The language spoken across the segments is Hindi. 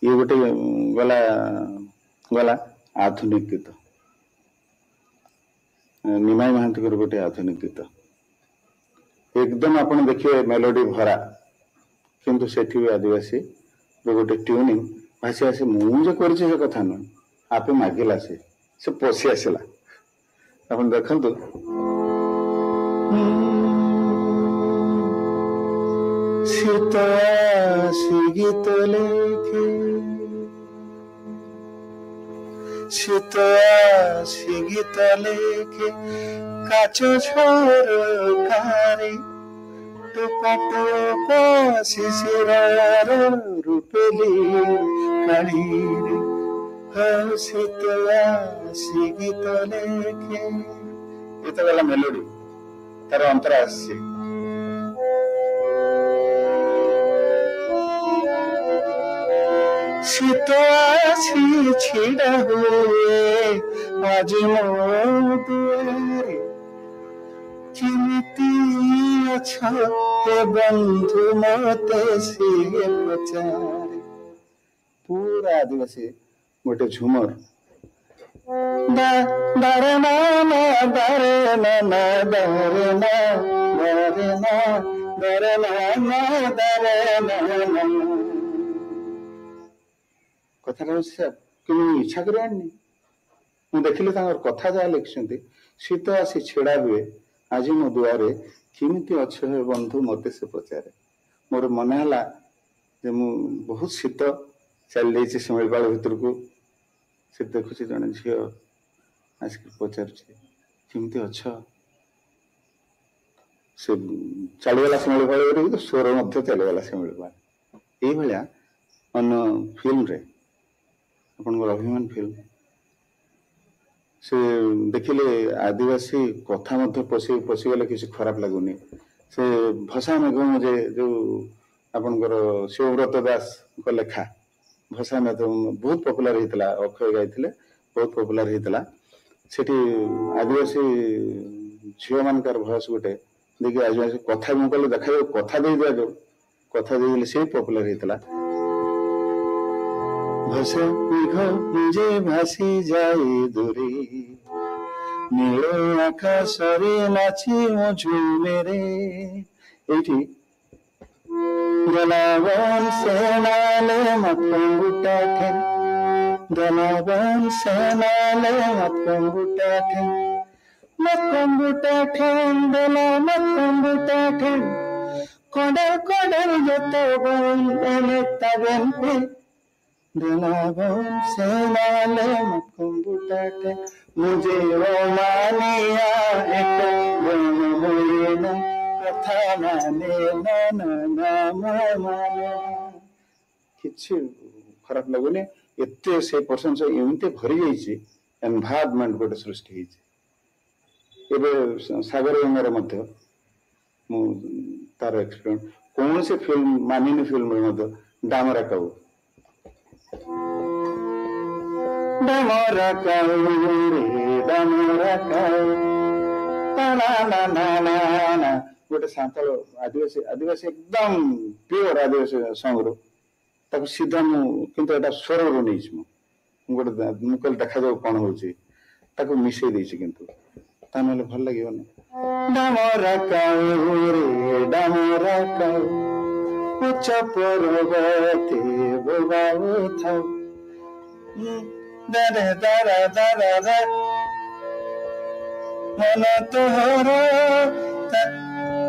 ये गोटे गला गला आधुनिक गीत निमाई महांती गोटे आधुनिक गीत एकदम आपण देखिए मेलोडी भरा किंतु सेठी भी आदिवासी गोटे ट्यूनिंग भाषी आसी मुझे कर कथा नुह आपे मागिला से पशि आसला अपन देखु शीतवासी गीत लेखे शीतवासी गीत लेखे काच छोर कारी टोपा शिशिरार रूपेली काढ़ी शीतवासी गीत लेखे ये तो गला मेलोडी तार अंतरा आसी शीत आसी छिड़ा हुए आज मो दुआरे किमिति अच्छा हे बंधु मते सिए पचारे पूरा आदिवासी गोटे झुमर दारे ना दारे ना दारे ना दारे ना दारे ना दारे ना कथा कि इच्छा कर मुझे देखिले कथा जहाँ लिखिं शीत आसी छिड़ा हुए आज मो दुआरे किमिति अच्छ हे बंधु मते से पचारे मोर मन है मु बहुत शीत चल जाइए शिमिपाल भितर को से देखुची जड़े झी आसिक पचार किमिति अच्छ से चलीगला शिमिपाल स्वर चलीगला शिमिपाल ये अन्य फिल्म रे अपन अभिमान फिल्म से देखिले आदिवासी कथा मध्य पशिगले किसी खराब लगुनि से भसा मेघ मुझे जो आपनकर शिवव्रत दास को लेखा भसा मेघ बहुत पॉपुलर होता अक्षय गाई बहुत पॉपुलर होता सेठी आदिवासी झील मानकर भयस गोटे देखिए आदिवासी कथा मुझे देखा कथा दे दिया जो कथा दे से पॉपुलर होता भसा मेघ मुझे भासी जाए दूरी नील आकाशरे नाची मो झुमेरे एठी गलावन सेनाले मतंगुटा ठेन गलावन सेनाले मतंगुटा ठेन दला मतंगुटा ठेन कोडर जतो बन एने तबन पे दलावन सेनाले मतंगुटा ठेन मुझे रोमानिया एक ना कथा माने ना माने किसी खराब लगुनि एत से प्रशंसा एमती भरी जाइए एनवायरनमेंट गोटे सृष्टि सागर गंगार तार एक्सपीरियंस कौन से फिल्म मानिनी फिल्म डामरा काऊ डामरा काऊ गोटे सांताल आदिवासी आदिवासी एकदम प्योर आदिवासी सॉन्ग सीधा मुझे स्वर रू नहीं गोटे मुझे देखा जाऊ कौन हो मिसई देछि किंतु ताने भल लगे डामरा काऊ उच्च पर्वते बोबाऊ थाऊ दादा दादा दादा मन तोहर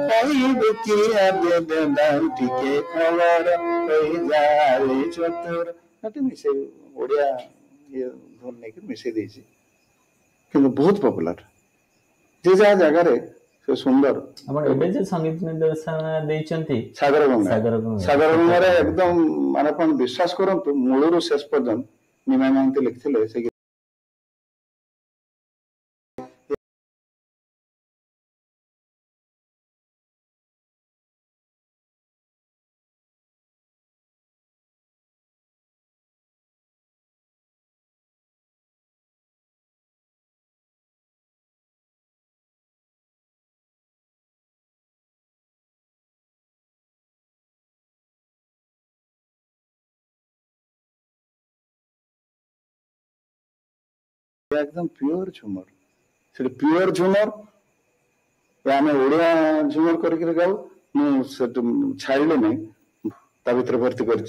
कहबे किया देदान टिके खबर जाए चतुर मिसे ओडिया ये धुन नहीं मिसे देछि किंतु बहुत पॉपुलर जे जहाँ जगह से सुंदर संगीत निर्देशना देइचंती सागर गंगा एकदम माने विश्वास करंतु मूलरू शेष पर्यंत निमाई महांती लिखिले एकदम प्योर झुमर से प्योर झुमर आम ओडिया झुमर करके गाऊ छाड़े नहीं ता भर भर्ती कर